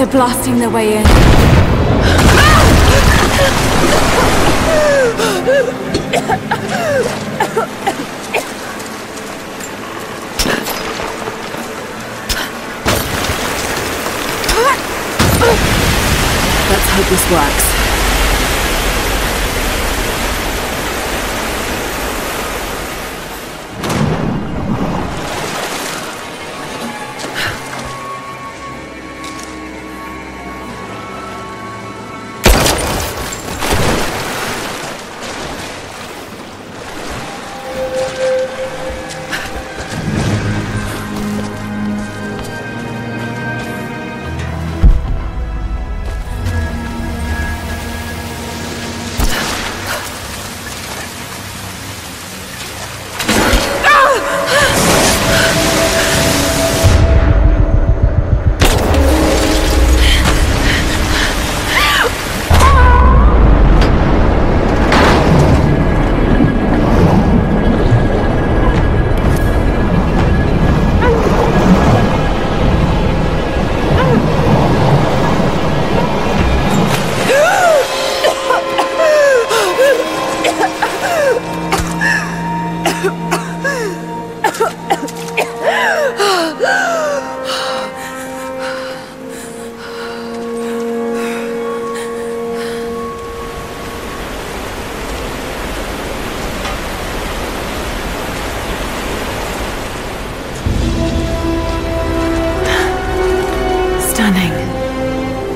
They're blasting their way in. Let's hope this works.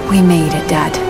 We made it, Dad.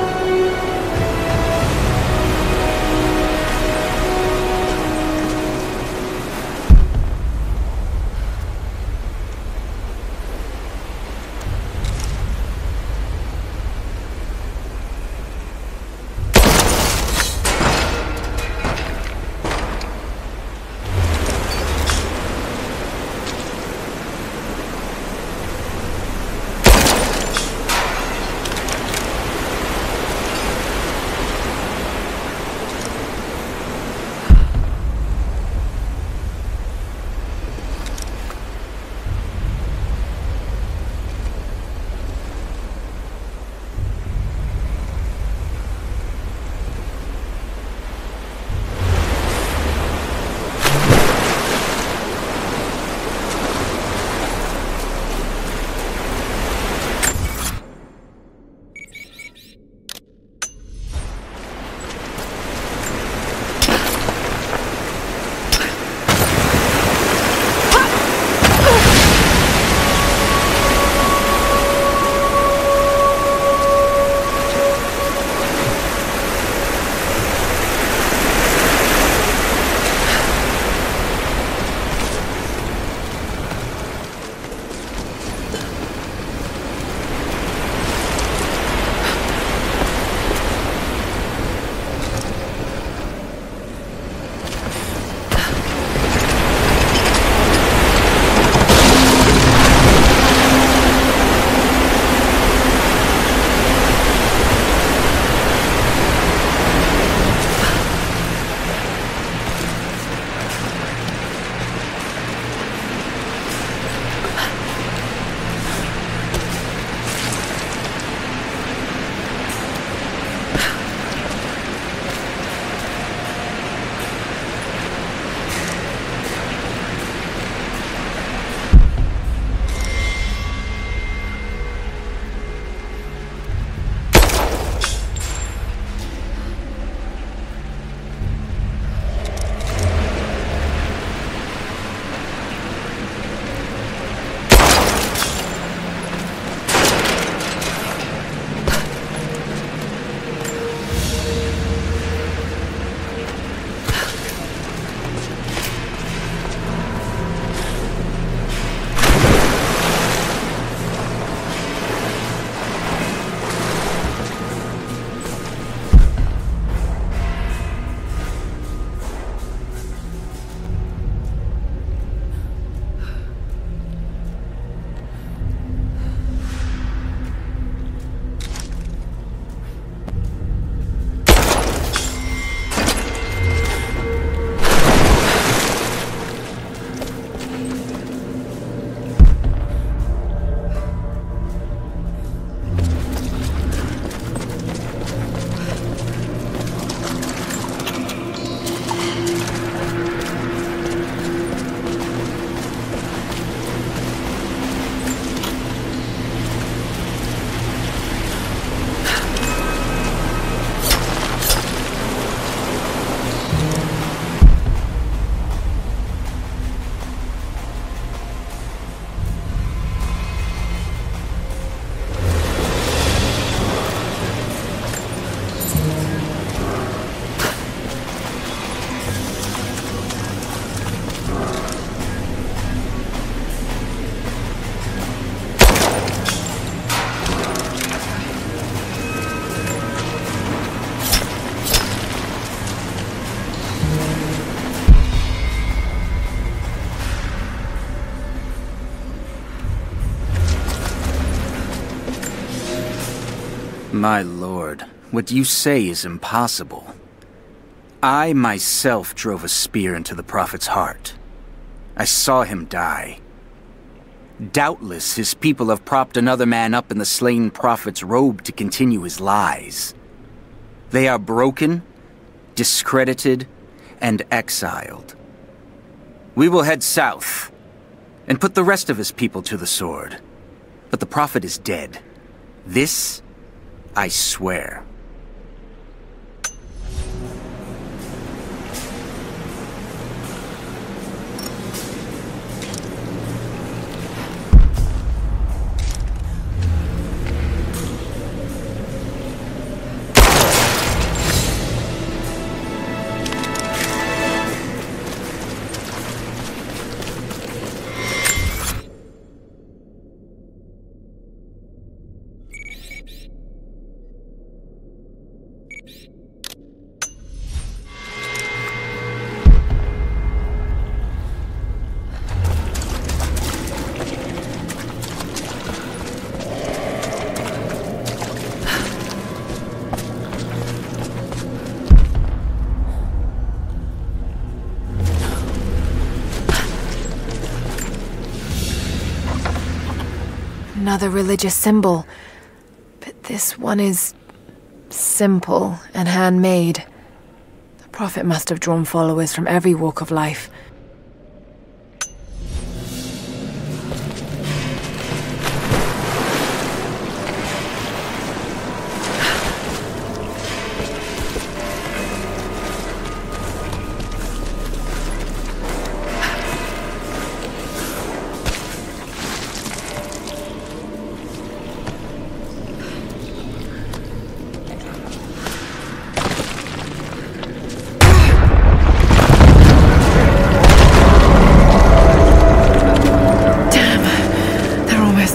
My lord, what you say is impossible. I myself drove a spear into the prophet's heart. I saw him die. Doubtless his people have propped another man up in the slain prophet's robe to continue his lies. They are broken, discredited, and exiled. We will head south and put the rest of his people to the sword. But the prophet is dead. This, I swear. Another religious symbol, but this one is simple and handmade. The prophet must have drawn followers from every walk of life.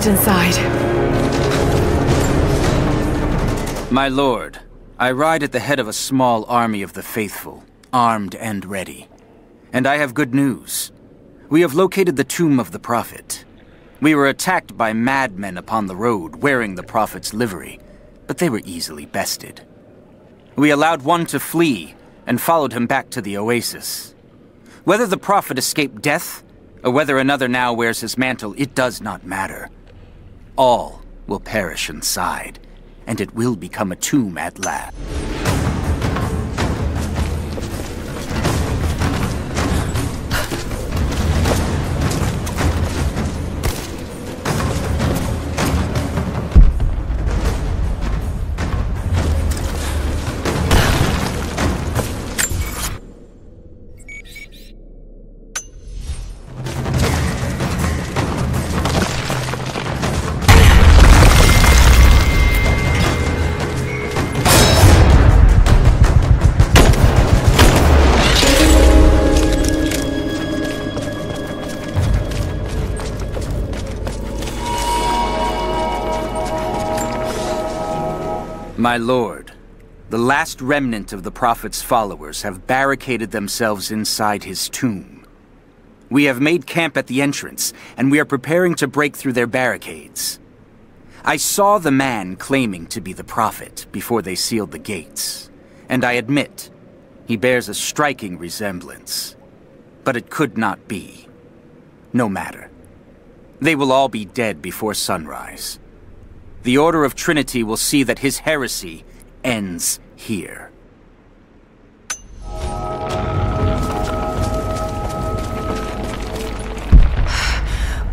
Inside. My lord, I ride at the head of a small army of the faithful, armed and ready. And I have good news. We have located the tomb of the prophet. We were attacked by madmen upon the road wearing the prophet's livery, but they were easily bested. We allowed one to flee and followed him back to the oasis. Whether the prophet escaped death, or whether another now wears his mantle, it does not matter. All will perish inside, and it will become a tomb at last. My lord, the last remnant of the prophet's followers have barricaded themselves inside his tomb. We have made camp at the entrance, and we are preparing to break through their barricades. I saw the man claiming to be the prophet before they sealed the gates, and I admit, he bears a striking resemblance. But it could not be. No matter. They will all be dead before sunrise. The Order of Trinity will see that his heresy ends here.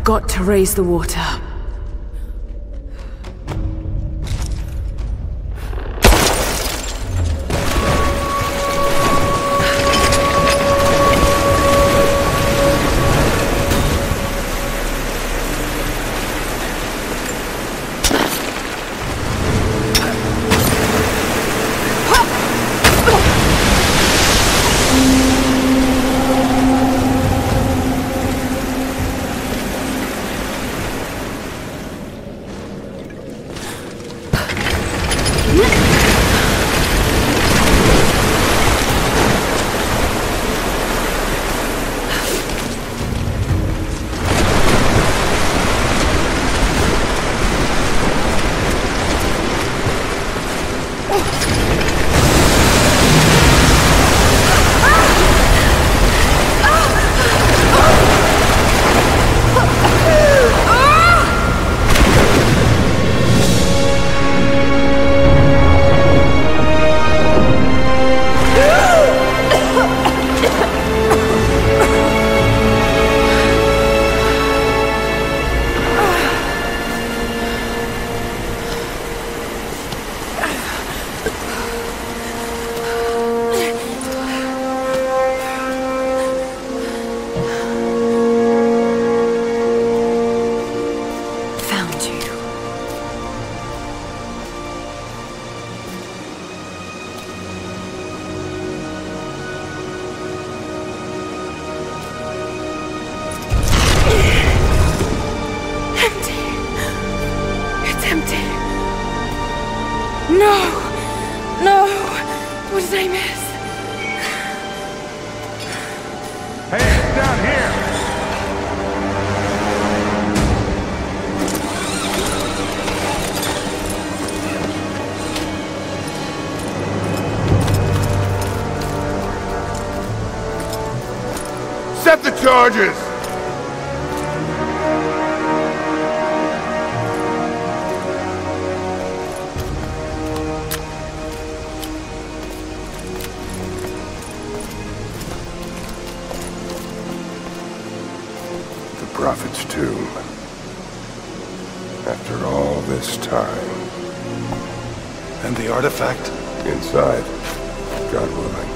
Got to raise the water. the charges! The Prophet's tomb. After all this time. And the artifact? Inside, God willing.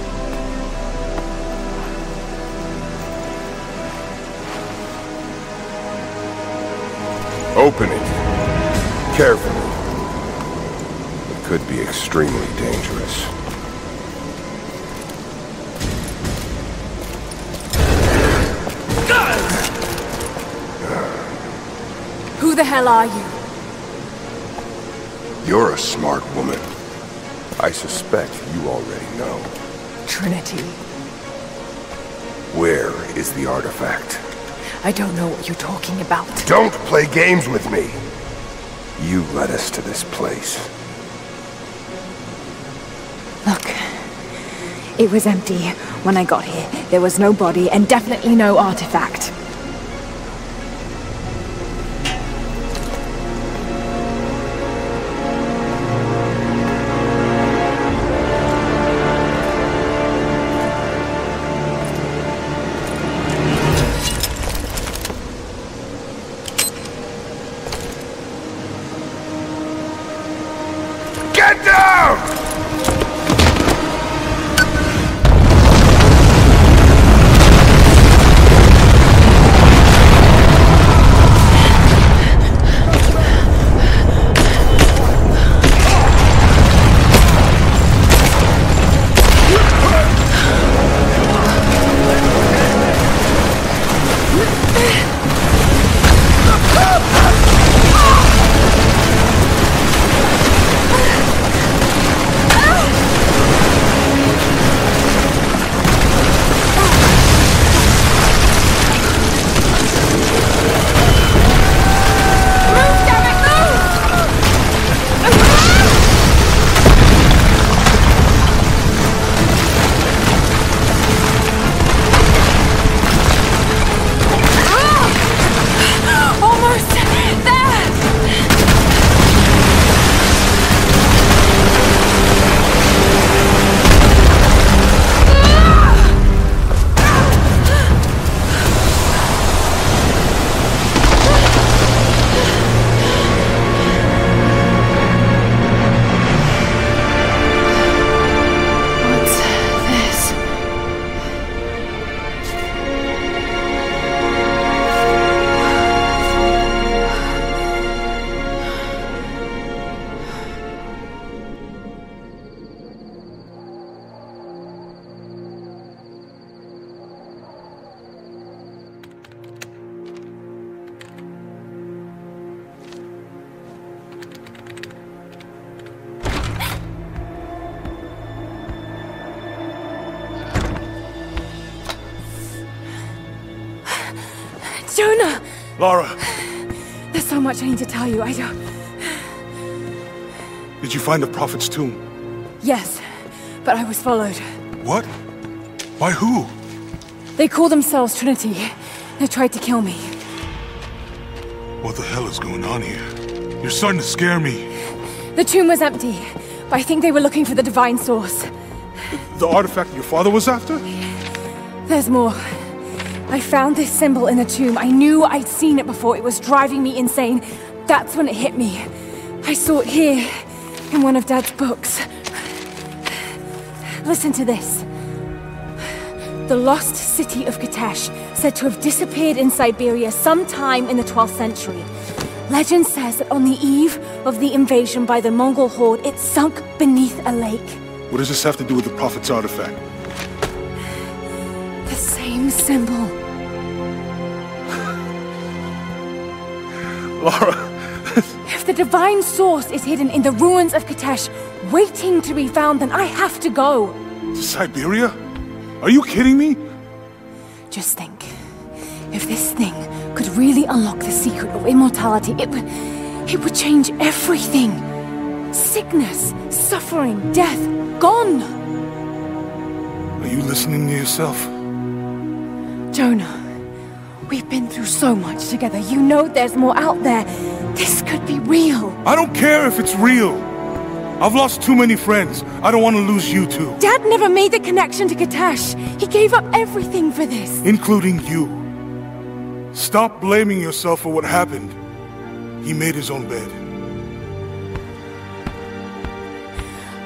Open it. Carefully. It could be extremely dangerous. Who the hell are you? You're a smart woman. I suspect you already know. Trinity. Where is the artifact? I don't know what you're talking about. Don't play games with me! You led us to this place. Look. It was empty when I got here. There was no body and definitely no artifact. Get down! Jonah! Lara, There's so much I need to tell you. I don't... did you find the Prophet's tomb? Yes, but I was followed. What? By who? They call themselves Trinity. They tried to kill me. What the hell is going on here? You're starting to scare me. The tomb was empty, but I think they were looking for the divine source. The artifact your father was after? There's more. I found this symbol in the tomb. I knew I'd seen it before. It was driving me insane. That's when it hit me. I saw it here, in one of Dad's books. Listen to this. The lost city of Katesh, said to have disappeared in Siberia sometime in the 12th century. Legend says that on the eve of the invasion by the Mongol horde, it sunk beneath a lake. What does this have to do with the Prophet's artifact? The same symbol. Lara... If the divine source is hidden in the ruins of Katesh, waiting to be found, then I have to go. To Siberia? Are you kidding me? Just think. If this thing could really unlock the secret of immortality, it would change everything. Sickness, suffering, death, gone. Are you listening to yourself? Jonah, We've been through so much together. You know there's more out there. This could be real. I don't care if it's real. I've lost too many friends. I don't want to lose you too. Dad never made the connection to Katash. He gave up everything for this. Including you. Stop blaming yourself for what happened. He made his own bed.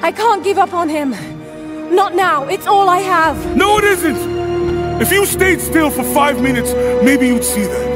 I can't give up on him. Not now. It's all I have. No, it isn't! If you stayed still for 5 minutes, maybe you'd see that.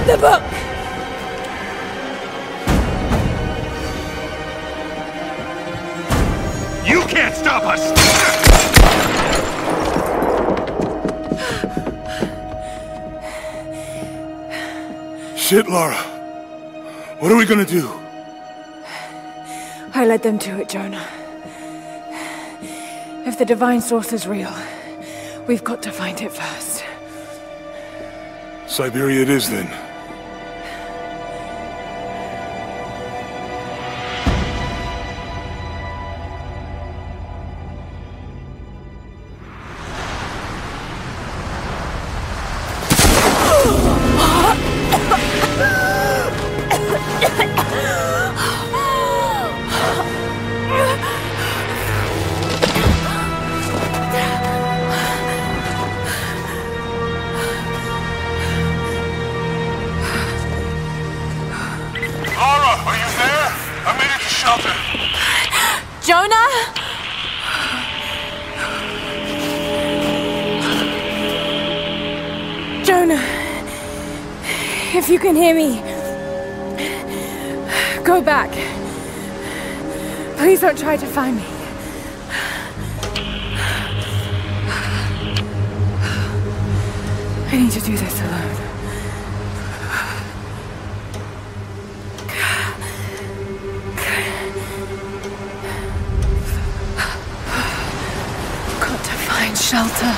The book! You can't stop us! Shit, Lara. What are we gonna do? I led them to it, Jonah. If the divine source is real, we've got to find it first. Siberia it is, then. Jonah? Jonah, if you can hear me, go back. Please don't try to find me. I need to do this alone. Shelter.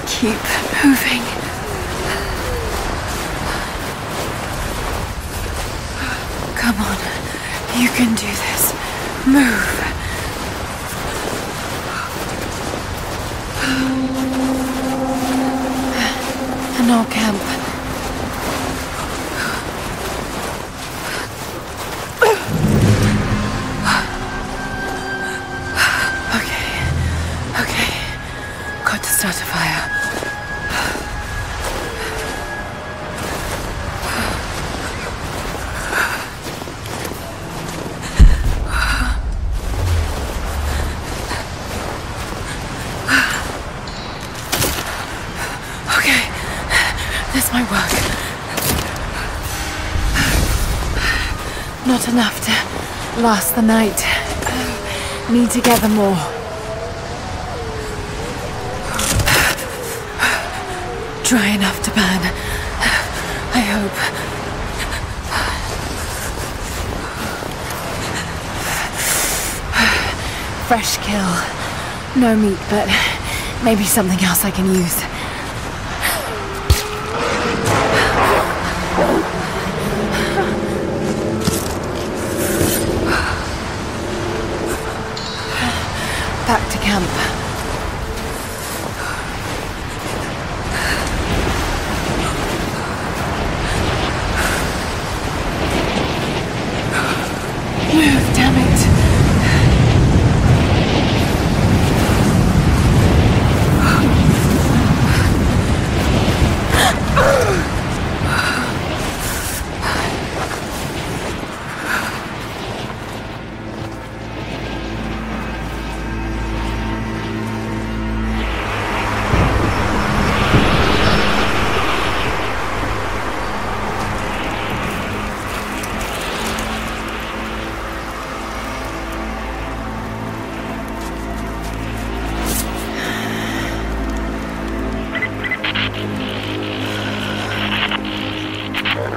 Keep moving. Come on, you can do this. Move. An old camp. Okay. Got to start a fire. My work. Not enough to last the night. Need to gather more. Dry enough to burn. I hope. Fresh kill. No meat, but maybe something else I can use. camp. Move, damn it.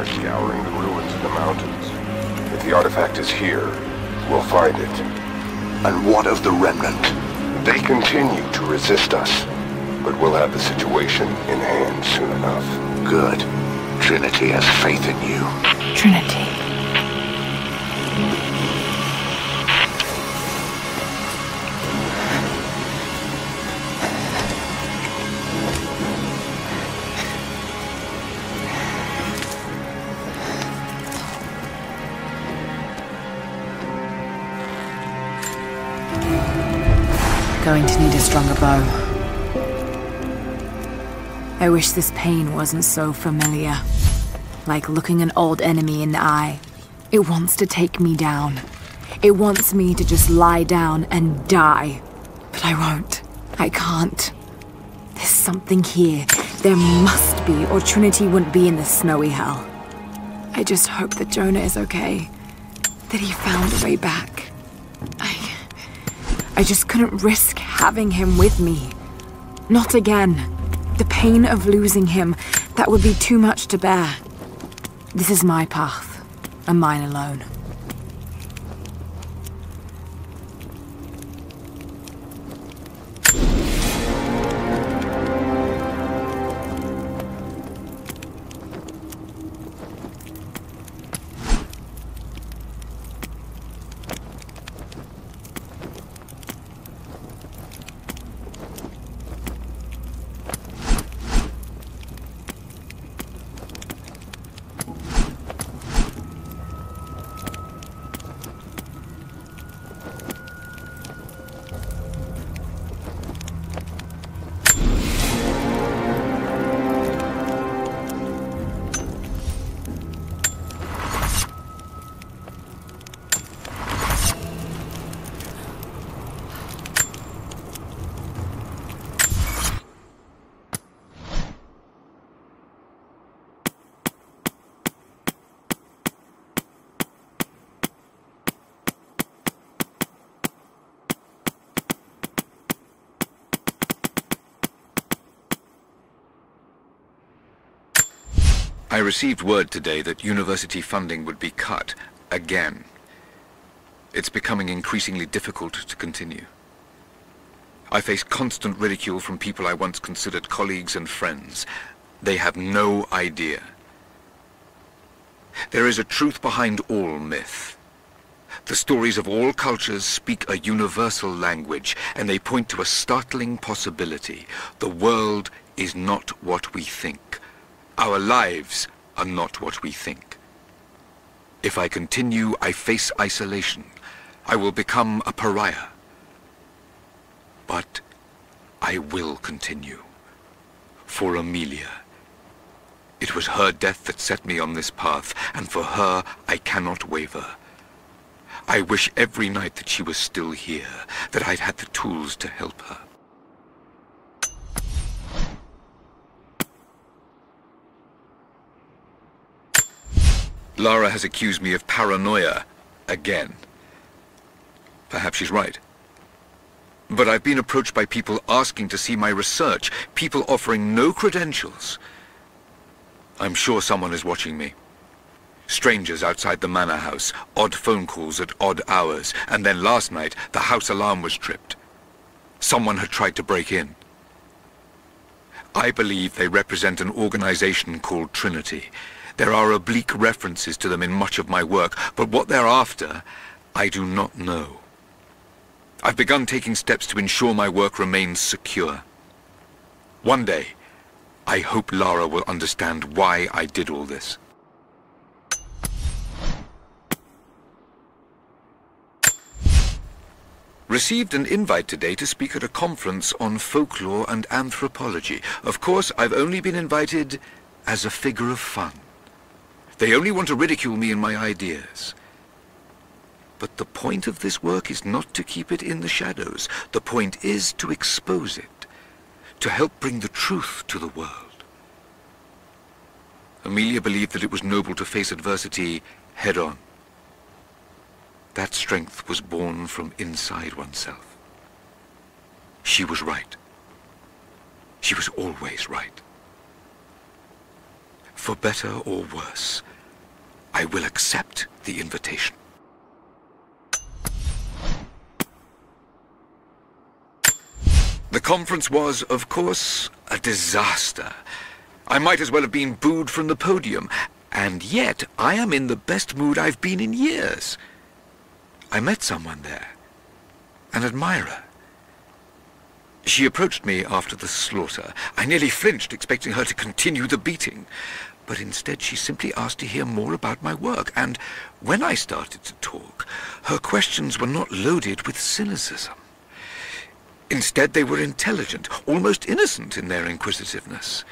Scouring the ruins of the mountains. If the artifact is here, we'll find it. And what of the remnant? They continue to resist us, but we'll have the situation in hand soon enough. Good. Trinity has faith in you. Trinity. Going to need a stronger bow. I wish this pain wasn't so familiar. Like looking an old enemy in the eye. It wants to take me down. It wants me to just lie down and die. But I won't. I can't. There's something here. There must be, or Trinity wouldn't be in this snowy hell. I just hope that Jonah is okay. That he found a way back. I just couldn't risk having him with me. Not again. The pain of losing him, that would be too much to bear. This is my path, and mine alone. I received word today that university funding would be cut again. It's becoming increasingly difficult to continue. I face constant ridicule from people I once considered colleagues and friends. They have no idea. There is a truth behind all myth. The stories of all cultures speak a universal language, and they point to a startling possibility. The world is not what we think. Our lives are not what we think. If I continue, I face isolation. I will become a pariah. But I will continue. For Amelia. It was her death that set me on this path, and for her I cannot waver. I wish every night that she was still here, that I'd had the tools to help her. Lara has accused me of paranoia again. Perhaps she's right. But I've been approached by people asking to see my research, people offering no credentials. I'm sure someone is watching me. Strangers outside the manor house, odd phone calls at odd hours, and then last night the house alarm was tripped. Someone had tried to break in. I believe they represent an organization called Trinity. There are oblique references to them in much of my work, but what they're after, I do not know. I've begun taking steps to ensure my work remains secure. One day, I hope Lara will understand why I did all this. Received an invite today to speak at a conference on folklore and anthropology. Of course, I've only been invited as a figure of fun. They only want to ridicule me and my ideas. But the point of this work is not to keep it in the shadows. The point is to expose it, to help bring the truth to the world. Amelia believed that it was noble to face adversity head-on. That strength was born from inside oneself. She was right. She was always right. For better or worse, I will accept the invitation. The conference was, of course, a disaster. I might as well have been booed from the podium, and yet I am in the best mood I've been in years. I met someone there, an admirer. She approached me after the slaughter. I nearly flinched, expecting her to continue the beating. But instead she simply asked to hear more about my work, and when I started to talk, her questions were not loaded with cynicism. Instead, they were intelligent, almost innocent in their inquisitiveness.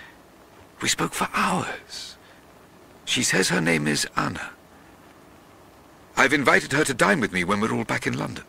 We spoke for hours. She says her name is Anna. I've invited her to dine with me when we're all back in London.